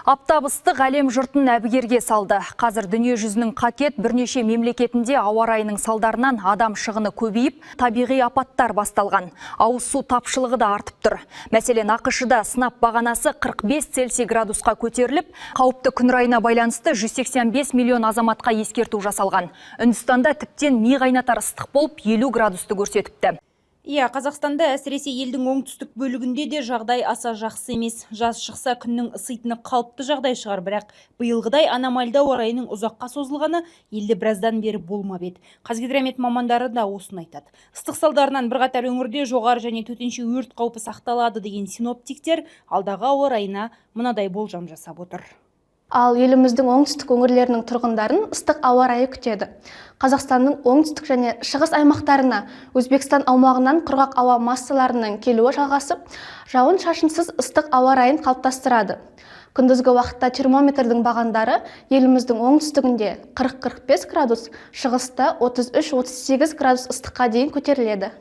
Аптап ыстық әлем жұртын әбігерге салды. Қазір дүние жүзінің қакет бірнеше мемлекетінде ауа райының салдарынан адам шығыны көбейіп, табиғи апаттар басталған. Ауыз су тапшылығы да артып тұр. Мәселен, ақш-та сынап бағанасы 45 Цельсий градусқа көтеріліп, қауіпті күн райына байланысты 185 миллион азаматқа ескерту жасалған. Үндістанда тіптен ми қайнатар ыстық болып 50 градусты көрсетіпті. Қазақстанда әсіресе елдің оңтүстік бөлігінде де жағдай аса жақсы емес. Жаз шықса күннің ыситыны қалыпты жағдай шығар, бірақ биылғыдай аномальды ауа райының ұзаққа созылғаны елде біраздан бері болмап еді. Қазгидромет мамандары да осыны айтады. Ыстық салдарынан бірқатар өңірде жоғары және төтенше өрт қаупі сақталады деген синоптиктер алдағы ауа райына мынадай болжам жасап отыр. Ал еліміздің оңтүстік өңірлерінің тұрғындарын ыстық ауа райы күтеді. Қазақстанның оңтүстік және шығыс аймақтарына Өзбекстан аумағынан құрғақ ауа массаларының келуі жалғасып, жауын-шашынсыз ыстық ауа райын қалыптастырады. Күндізгі уақытта термометрдің бағандары еліміздің оңтүстігінде 40-45 градус, шығыста 33-38 градус ыстыққа дейін көтеріледі.